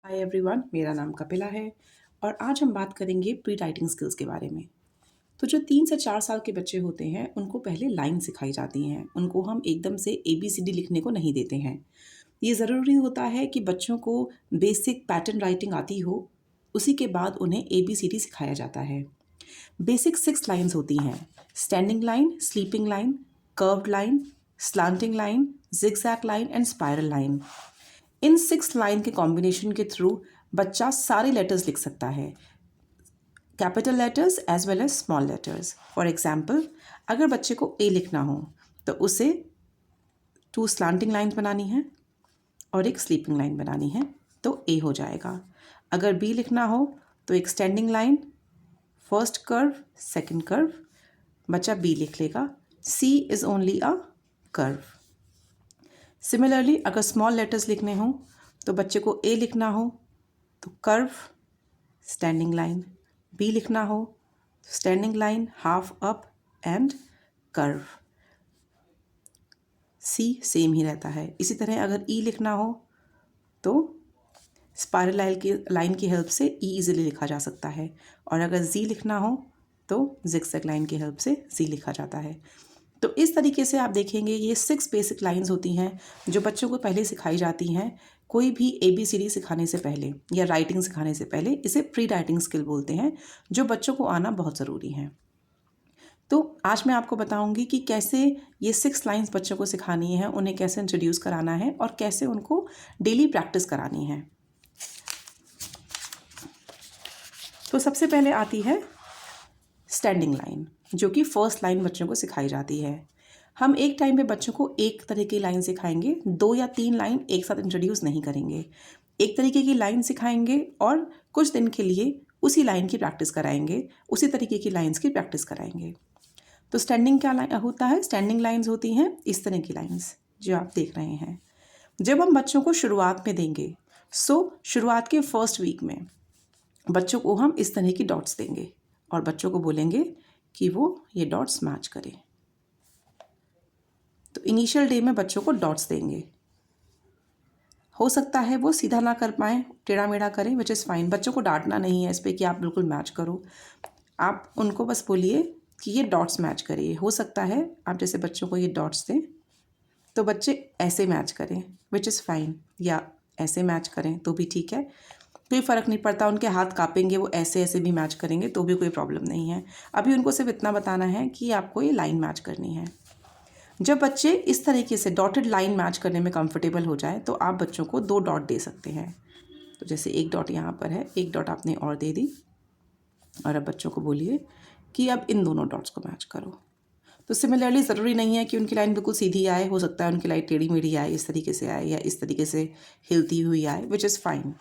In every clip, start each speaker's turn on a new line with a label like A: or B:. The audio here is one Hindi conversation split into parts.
A: हाय एवरीवन, मेरा नाम कपिला है और आज हम बात करेंगे प्री राइटिंग स्किल्स के बारे में। तो जो 3 से 4 साल के बच्चे होते हैं उनको पहले लाइन सिखाई जाती हैं। उनको हम एकदम से ABCD लिखने को नहीं देते हैं। ये ज़रूरी होता है कि बच्चों को बेसिक पैटर्न राइटिंग आती हो, उसी के बाद उन्हें ABCD सिखाया जाता है। बेसिक 6 लाइन्स होती हैं: standing line, sleeping line, curved line, slanting line, zigzag line and spiral line. इन 6 लाइन के कॉम्बिनेशन के थ्रू बच्चा सारे लेटर्स लिख सकता है, capital letters as well as small letters. For example, अगर बच्चे को ए लिखना हो तो उसे 2 स्लांटिंग लाइन बनानी है और एक स्लीपिंग लाइन बनानी है तो ए हो जाएगा। अगर बी लिखना हो तो एक standing line, first curve, second curve, बच्चा बी लिख लेगा। C is only a curve. Similarly, अगर स्मॉल लेटर्स लिखने हों तो बच्चे को ए लिखना हो तो कर्व, स्टैंडिंग लाइन, बी लिखना हो तो standing line, half up and curve. C same ही रहता है। इसी तरह अगर ई लिखना हो तो स्पाइरल लाइन की हेल्प से ई इजीली लिखा जा सकता है, और अगर जी लिखना हो तो जिगजैग लाइन की हेल्प से जी लिखा जाता है। तो इस तरीके से आप देखेंगे ये 6 बेसिक लाइंस होती हैं जो बच्चों को पहले सिखाई जाती हैं कोई भी ABCD सिखाने से पहले या राइटिंग सिखाने से पहले। इसे प्री राइटिंग स्किल बोलते हैं, जो बच्चों को आना बहुत ज़रूरी है। तो आज मैं आपको बताऊंगी कि कैसे ये 6 लाइंस बच्चों को सिखानी है, उन्हें कैसे इंट्रोड्यूस कराना है और कैसे उनको डेली प्रैक्टिस करानी है। तो सबसे पहले आती है स्टैंडिंग लाइन, जो कि फर्स्ट लाइन बच्चों को सिखाई जाती है। हम एक टाइम पे बच्चों को एक तरह की लाइन सिखाएंगे, 2 या 3 लाइन एक साथ इंट्रोड्यूस नहीं करेंगे। एक तरीके की लाइन सिखाएंगे और कुछ दिन के लिए उसी लाइन की प्रैक्टिस कराएंगे, उसी तरीके की लाइंस की प्रैक्टिस कराएंगे। तो स्टैंडिंग क्या होता है? स्टैंडिंग लाइंस होती हैं इस तरह की लाइंस जो आप देख रहे हैं। जब हम बच्चों को शुरुआत में देंगे, शुरुआत के फर्स्ट वीक में बच्चों को हम इस तरह की डॉट्स देंगे और बच्चों को बोलेंगे कि वो ये डॉट्स मैच करें। तो इनिशियल डे में बच्चों को डॉट्स देंगे। हो सकता है वो सीधा ना कर पाएँ, टेढ़ा मेढ़ा करें, विच इज़ फाइन। बच्चों को डांटना नहीं है इस पर कि आप बिल्कुल मैच करो। आप उनको बस बोलिए कि ये डॉट्स मैच करिए। हो सकता है आप जैसे बच्चों को ये डॉट्स दें तो बच्चे ऐसे मैच करें, विच इज़ फाइन, या ऐसे मैच करें तो भी ठीक है, कोई फ़र्क नहीं पड़ता। उनके हाथ काँपेंगे, वो ऐसे ऐसे भी मैच करेंगे तो भी कोई प्रॉब्लम नहीं है। अभी उनको सिर्फ इतना बताना है कि आपको ये लाइन मैच करनी है। जब बच्चे इस तरीके से डॉटेड लाइन मैच करने में कंफर्टेबल हो जाए तो आप बच्चों को 2 डॉट दे सकते हैं। तो जैसे एक डॉट यहाँ पर है, एक डॉट आपने और दे दी, और अब बच्चों को बोलिए कि अब इन दोनों डॉट्स को मैच करो। तो सिमिलरली ज़रूरी नहीं है कि उनकी लाइन बिल्कुल सीधी आए, हो सकता है उनकी लाइन टेढ़ी मेढ़ी आए, इस तरीके से आए या इस तरीके से हिलती हुई आए, which is fine,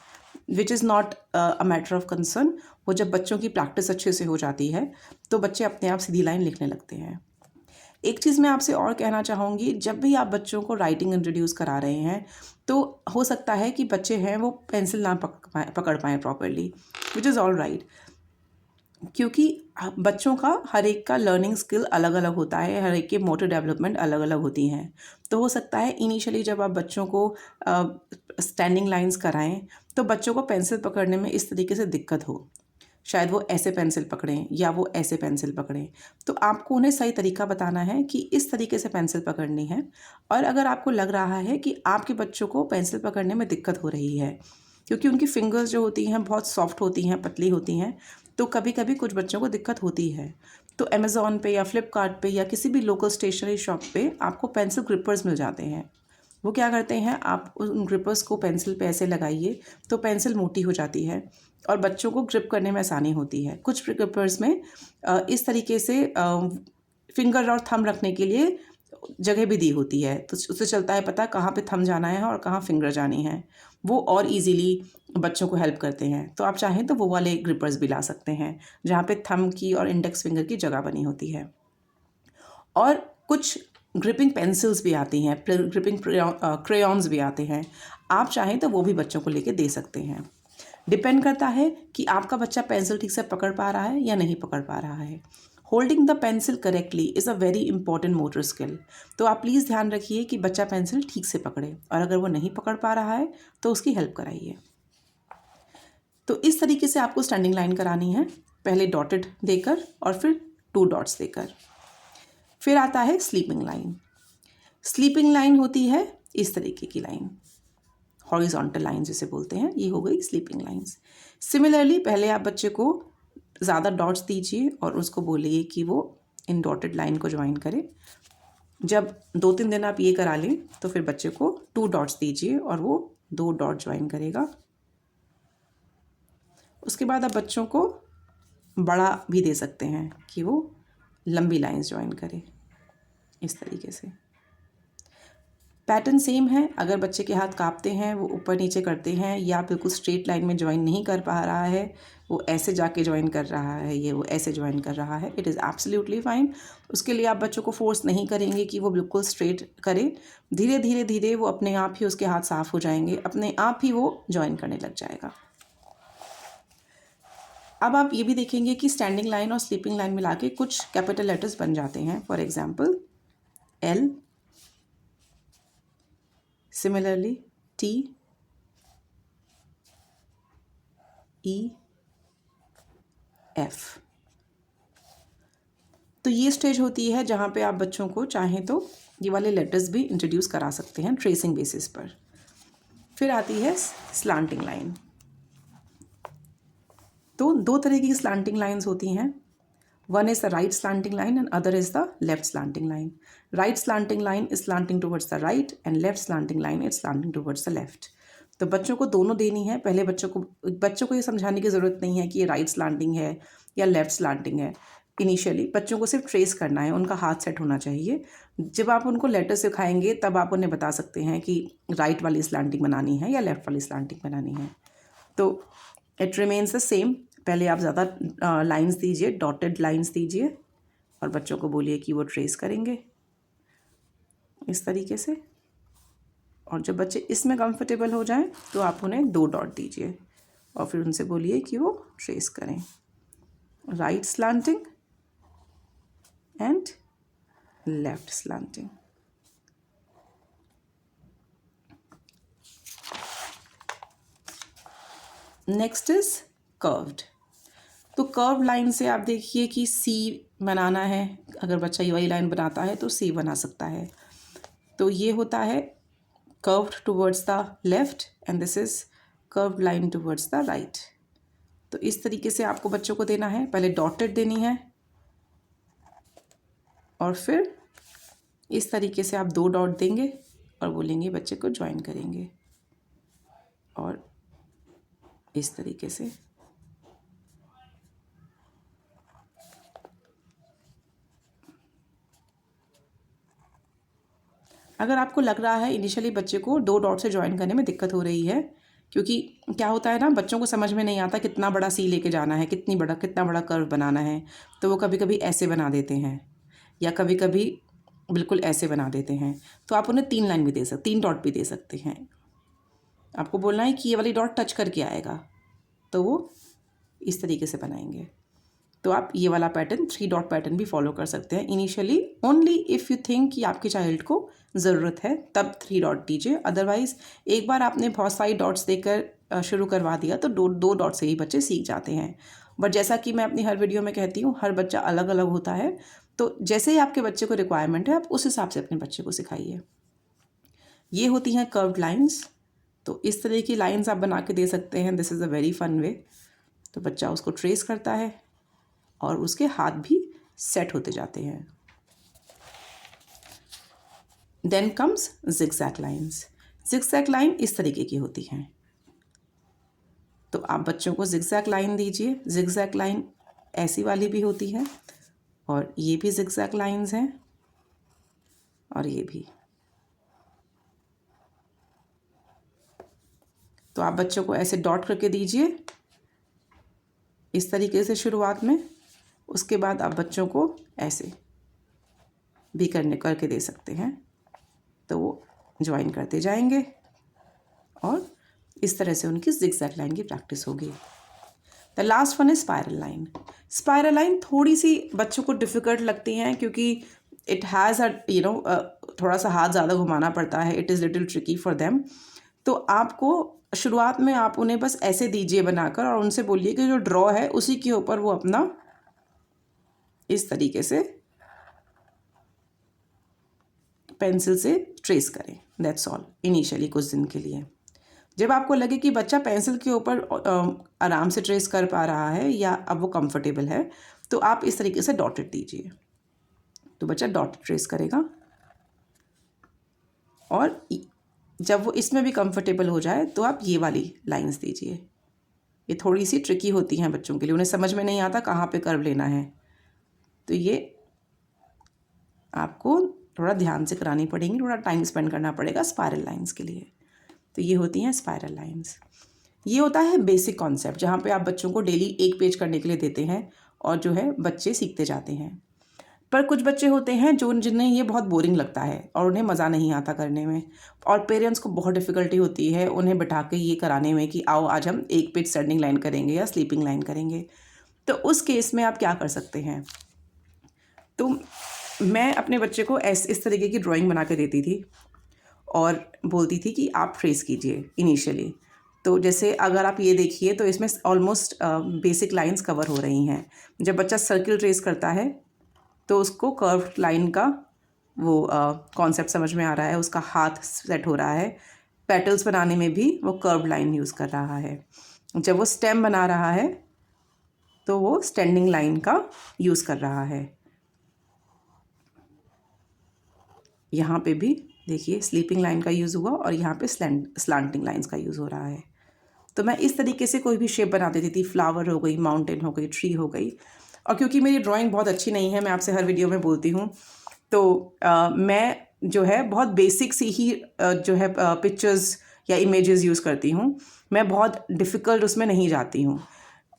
A: which is not a matter of concern. वो जब बच्चों की प्रैक्टिस अच्छे से हो जाती है तो बच्चे अपने आप सीधी लाइन लिखने लगते हैं। एक चीज़ मैं आपसे और कहना चाहूँगी, जब भी आप बच्चों को राइटिंग इंट्रोड्यूस करा रहे हैं तो हो सकता है कि बच्चे हैं वो पेंसिल ना पकड़ पाएँ properly, which is all right, क्योंकि बच्चों का हर एक का लर्निंग स्किल अलग अलग होता है, हर एक के मोटर डेवलपमेंट अलग अलग होती हैं। तो हो सकता है इनिशियली जब आप बच्चों को स्टैंडिंग लाइंस कराएं तो बच्चों को पेंसिल पकड़ने में इस तरीके से दिक्कत हो, शायद वो ऐसे पेंसिल पकड़ें या वो ऐसे पेंसिल पकड़ें। तो आपको उन्हें सही तरीका बताना है कि इस तरीके से पेंसिल पकड़नी है। और अगर आपको लग रहा है कि आपके बच्चों को पेंसिल पकड़ने में दिक्कत हो रही है क्योंकि उनकी फिंगर्स जो होती हैं बहुत सॉफ्ट होती हैं, पतली होती हैं, तो कभी कभी कुछ बच्चों को दिक्कत होती है, तो अमेज़ॉन पे या फ्लिपकार्ट पे या किसी भी लोकल स्टेशनरी शॉप पे आपको पेंसिल ग्रिपर्स मिल जाते हैं। वो क्या करते हैं, आप उन ग्रिपर्स को पेंसिल पे ऐसे लगाइए तो पेंसिल मोटी हो जाती है और बच्चों को ग्रिप करने में आसानी होती है। कुछ ग्रिपर्स में इस तरीके से फिंगर और थंब रखने के लिए जगह भी दी होती है, तो उससे चलता है पता कहाँ पे थंब जाना है और कहाँ फिंगर जानी है। वो और इजीली बच्चों को हेल्प करते हैं। तो आप चाहें तो वो वाले ग्रिपर्स भी ला सकते हैं जहाँ पे थंब की और इंडेक्स फिंगर की जगह बनी होती है। और कुछ ग्रिपिंग पेंसिल्स भी आती हैं, ग्रिपिंग क्रेयॉन्स भी आते हैं, आप चाहें तो वो भी बच्चों को लेके दे सकते हैं। डिपेंड करता है कि आपका बच्चा पेंसिल ठीक से पकड़ पा रहा है या नहीं पकड़ पा रहा है। Holding the pencil correctly is a very important motor skill. तो आप प्लीज़ ध्यान रखिए कि बच्चा पेंसिल ठीक से पकड़े, और अगर वो नहीं पकड़ पा रहा है तो उसकी हेल्प कराइए। तो इस तरीके से आपको स्टैंडिंग लाइन करानी है, पहले डॉटेड देकर और फिर 2 डॉट्स देकर। फिर आता है स्लीपिंग लाइन। स्लीपिंग लाइन होती है इस तरीके की लाइन, हॉरिजॉन्टल लाइन जिसे बोलते हैं, ये हो गई स्लीपिंग लाइंस। सिमिलरली पहले आप बच्चे को ज़्यादा डॉट्स दीजिए और उसको बोलिए कि वो इन डॉटेड लाइन को ज्वाइन करे। जब 2-3 दिन आप ये करा लें तो फिर बच्चे को 2 डॉट्स दीजिए और वो 2 डॉट ज्वाइन करेगा। उसके बाद आप बच्चों को बड़ा भी दे सकते हैं कि वो लंबी लाइंस ज्वाइन करे इस तरीके से। पैटर्न सेम है। अगर बच्चे के हाथ कांपते हैं, वो ऊपर नीचे करते हैं या बिल्कुल स्ट्रेट लाइन में ज्वाइन नहीं कर पा रहा है, वो ऐसे जाके ज्वाइन कर रहा है, ये वो ऐसे ज्वाइन कर रहा है, इट इज़ एब्सोल्युटली फाइन। उसके लिए आप बच्चों को फोर्स नहीं करेंगे कि वो बिल्कुल स्ट्रेट करे। धीरे धीरे धीरे वो अपने आप ही उसके हाथ साफ हो जाएंगे, अपने आप ही वो ज्वाइन करने लग जाएगा। अब आप ये भी देखेंगे कि स्टैंडिंग लाइन और स्लीपिंग लाइन मिला के कुछ कैपिटल लेटर्स बन जाते हैं। For example L, similarly T, E, F। तो ये स्टेज होती है जहाँ पे आप बच्चों को चाहें तो ये वाले लेटर्स भी इंट्रोड्यूस करा सकते हैं ट्रेसिंग बेसिस पर। फिर आती है स्लांटिंग लाइन। तो 2 तरह की स्लांटिंग लाइंस होती हैं। One is the right slanting line and other is the left slanting line. Right slanting line is slanting towards the right and left slanting line is slanting towards the left. तो बच्चों को दोनों देनी है। पहले बच्चों को ये समझाने की ज़रूरत नहीं है कि ये राइट स्लांटिंग है या लेफ्ट स्लांटिंग है। इनिशियली बच्चों को सिर्फ ट्रेस करना है, उनका हाथ सेट होना चाहिए। जब आप उनको लेटर सिखाएंगे तब आप उन्हें बता सकते हैं कि राइट वाली स्लांटिंग बनानी है या लेफ्ट वाली स्लांटिंग बनानी है। तो इट रिमेन्स द सेम। पहले आप ज़्यादा लाइंस दीजिए, डॉटेड लाइंस दीजिए और बच्चों को बोलिए कि वो ट्रेस करेंगे इस तरीके से। और जब बच्चे इसमें कंफर्टेबल हो जाएं तो आप उन्हें 2 डॉट दीजिए और फिर उनसे बोलिए कि वो ट्रेस करें। Right slanting and left slanting. Next is curved. तो कर्व लाइन से आप देखिए कि सी बनाना है। अगर बच्चा ये वाली लाइन बनाता है तो सी बना सकता है। तो ये होता है curved towards the left and this is curved line towards the right. तो इस तरीके से आपको बच्चों को देना है। पहले डॉटेड देनी है और फिर इस तरीके से आप 2 डॉट देंगे और बोलेंगे बच्चे को ज्वाइन करेंगे और इस तरीके से। अगर आपको लग रहा है इनिशियली बच्चे को 2 डॉट से ज्वाइन करने में दिक्कत हो रही है, क्योंकि क्या होता है ना, बच्चों को समझ में नहीं आता कितना बड़ा सी लेके जाना है, कितना बड़ा कर्व बनाना है, तो वो कभी कभी ऐसे बना देते हैं या कभी कभी बिल्कुल ऐसे बना देते हैं। तो आप उन्हें 3 लाइन भी दे सकते, 3 डॉट भी दे सकते हैं। आपको बोलना है कि ये वाली डॉट टच करके आएगा तो वो इस तरीके से बनाएंगे। तो आप ये वाला पैटर्न 3 डॉट पैटर्न भी फॉलो कर सकते हैं initially. Only if you think कि आपके चाइल्ड को ज़रूरत है तब 3 डॉट दीजिए। अदरवाइज़ एक बार आपने बहुत सारी डॉट्स देकर शुरू करवा दिया तो 2 डॉट से ही बच्चे सीख जाते हैं। बट जैसा कि मैं अपनी हर वीडियो में कहती हूँ, हर बच्चा अलग अलग होता है। तो जैसे ही आपके बच्चे को रिक्वायरमेंट है आप उस हिसाब से अपने बच्चे को सिखाइए। ये होती हैं कर्व्ड लाइंस। तो इस तरह की लाइंस आप बना के दे सकते हैं। This is a very fun way. तो बच्चा उसको ट्रेस करता है और उसके हाथ भी सेट होते जाते हैं। Then comes zigzag lines. Zigzag line इस तरीके की होती हैं। तो आप बच्चों को जिगजैग लाइन दीजिए। जिगजैग लाइन ऐसी वाली भी होती है और ये भी जिगजैग लाइंस हैं और ये भी। तो आप बच्चों को ऐसे डॉट करके दीजिए इस तरीके से शुरुआत में। उसके बाद आप बच्चों को ऐसे भी करके दे सकते हैं। तो वो ज्वाइन करते जाएंगे और इस तरह से उनकी जिगजैग लाइन की प्रैक्टिस होगी। The last one is spiral line. Spiral line थोड़ी सी बच्चों को डिफ़िकल्ट लगती हैं क्योंकि इट हैज़ थोड़ा सा हाथ ज़्यादा घुमाना पड़ता है। It is little tricky for them. तो आपको शुरुआत में आप उन्हें बस ऐसे दीजिए बनाकर और उनसे बोलिए कि जो ड्रॉ है उसी के ऊपर वो अपना इस तरीके से पेंसिल से ट्रेस करें। दैट्स ऑल इनिशियली कुछ दिन के लिए। जब आपको लगे कि बच्चा पेंसिल के ऊपर आराम से ट्रेस कर पा रहा है या अब वो कंफर्टेबल है, तो आप इस तरीके से डॉटेड दीजिए, तो बच्चा डॉटेड ट्रेस करेगा। और जब वो इसमें भी कंफर्टेबल हो जाए तो आप ये वाली लाइंस दीजिए। ये थोड़ी सी ट्रिकी होती हैं बच्चों के लिए, उन्हें समझ में नहीं आता कहाँ पे कर्व लेना है, तो ये आपको थोड़ा ध्यान से करानी पड़ेंगी, थोड़ा टाइम स्पेंड करना पड़ेगा स्पायरल लाइंस के लिए। तो ये होती हैं स्पायरल लाइंस। ये होता है बेसिक कॉन्सेप्ट, जहाँ पे आप बच्चों को डेली एक पेज करने के लिए देते हैं और जो है बच्चे सीखते जाते हैं। पर कुछ बच्चे होते हैं जिन्हें ये बहुत बोरिंग लगता है और उन्हें मज़ा नहीं आता करने में, और पेरेंट्स को बहुत डिफ़िकल्टी होती है उन्हें बैठा के ये कराने में कि आओ आज हम एक पेज स्टैंडिंग लाइन करेंगे या स्लीपिंग लाइन करेंगे। तो उस केस में आप क्या कर सकते हैं, तो मैं अपने बच्चे को इस तरीके की ड्राइंग बना के देती थी और बोलती थी कि आप ट्रेस कीजिए इनिशियली। तो जैसे अगर आप ये देखिए तो इसमें ऑलमोस्ट बेसिक लाइंस कवर हो रही हैं। जब बच्चा सर्किल ट्रेस करता है तो उसको कर्व लाइन का वो कॉन्सेप्ट समझ में आ रहा है, उसका हाथ सेट हो रहा है। पेटल्स बनाने में भी वो कर्व लाइन यूज़ कर रहा है। जब वो स्टेम बना रहा है तो वो स्टैंडिंग लाइन का यूज़ कर रहा है। यहाँ पे भी देखिए स्लीपिंग लाइन का यूज़ हुआ और यहाँ पे स्लांटिंग लाइंस का यूज़ हो रहा है। तो मैं इस तरीके से कोई भी शेप बना देती थी, फ्लावर हो गई, माउंटेन हो गई, ट्री हो गई। और क्योंकि मेरी ड्राइंग बहुत अच्छी नहीं है, मैं आपसे हर वीडियो में बोलती हूँ, तो मैं जो है बहुत बेसिक सी ही जो है पिक्चर्स या इमेजेस यूज़ करती हूँ। मैं बहुत डिफ़िकल्ट उसमें नहीं जाती हूँ।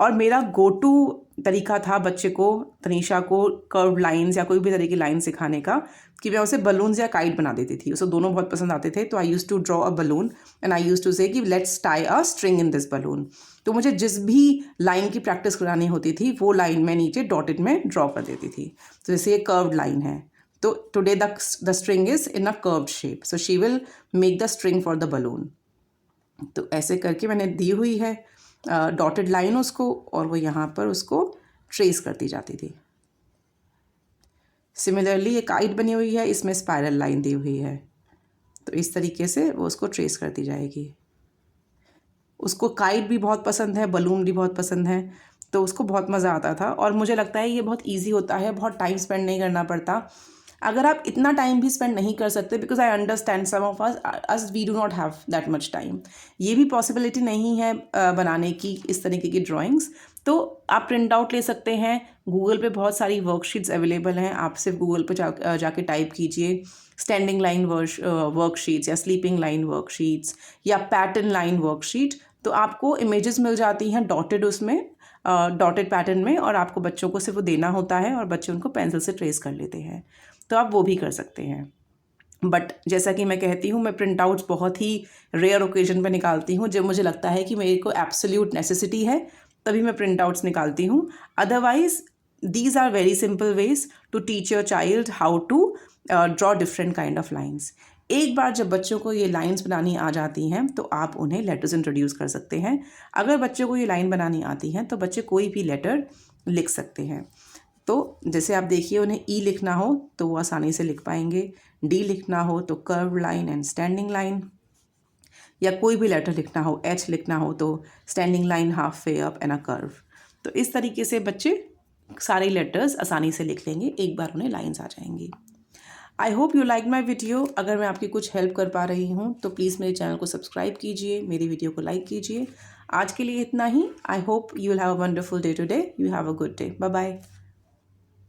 A: और मेरा गो टू तरीका था बच्चे को, तनीषा को, कर्व लाइंस या कोई भी तरह की लाइन सिखाने का, कि मैं उसे बलून्स या काइट बना देती थी। उसे दोनों बहुत पसंद आते थे। तो I use to draw a balloon and I use to say कि let's tie a string in this balloon. तो मुझे जिस भी लाइन की प्रैक्टिस करानी होती थी वो लाइन मैं नीचे डॉटेड में ड्रॉ कर देती थी। तो जैसे ये कर्व्ड लाइन है, तो today the string is in a curved shape, so she will make the string for the balloon. तो ऐसे करके मैंने दी हुई है डॉटेड लाइन उसको, और वो यहाँ पर उसको ट्रेस करती जाती थी। सिमिलरली एक काइट बनी हुई है, इसमें स्पाइरल लाइन दी हुई है, तो इस तरीके से वो उसको ट्रेस करती जाएगी। उसको काइट भी बहुत पसंद है, बलून भी बहुत पसंद है, तो उसको बहुत मज़ा आता था। और मुझे लगता है ये बहुत ईजी होता है, बहुत टाइम स्पेंड नहीं करना पड़ता। अगर आप इतना टाइम भी स्पेंड नहीं कर सकते, because I understand some of us we do not have that much time, ये भी पॉसिबिलिटी नहीं है बनाने की इस तरीके की ड्राइंग्स, तो आप प्रिंट आउट ले सकते हैं। गूगल पे बहुत सारी वर्कशीट्स अवेलेबल हैं, आप सिर्फ गूगल पे जाके टाइप कीजिए स्टैंडिंग लाइन वर्कशीट्स या स्लीपिंग लाइन वर्कशीट्स या पैटर्न लाइन वर्कशीट, तो आपको इमेजेस मिल जाती हैं डॉटेड, उसमें डॉटेड पैटर्न में, और आपको बच्चों को सिर्फ वो देना होता है और बच्चे उनको पेंसिल से ट्रेस कर लेते हैं। तो आप वो भी कर सकते हैं। बट जैसा कि मैं कहती हूँ, मैं प्रिंट आउट्स बहुत ही रेयर ओकेजन पे निकालती हूँ। जब मुझे लगता है कि मेरे को एब्सोल्यूट नेसेसिटी है तभी मैं प्रिंट आउट्स निकालती हूँ। Otherwise these are very simple ways to teach your child how to draw different kind of lines. एक बार जब बच्चों को ये लाइंस बनानी आ जाती हैं तो आप उन्हें लेटर्स इंट्रोड्यूस कर सकते हैं। अगर बच्चों को ये लाइन बनानी आती हैं तो बच्चे कोई भी लेटर लिख सकते हैं। तो जैसे आप देखिए, उन्हें ई लिखना हो तो वो आसानी से लिख पाएंगे, डी लिखना हो तो curve line and standing line, या कोई भी लेटर लिखना हो, एच लिखना हो तो standing line, half way up and a curve. तो इस तरीके से बच्चे सारे लेटर्स आसानी से लिख लेंगे, एक बार उन्हें लाइन्स आ जाएंगी। आई hope you like my video. अगर मैं आपकी कुछ हेल्प कर पा रही हूँ तो प्लीज़ मेरे चैनल को सब्सक्राइब कीजिए, मेरी वीडियो को लाइक कीजिए। आज के लिए इतना ही। I hope you will have a wonderful day today. You have a good day. Bye bye.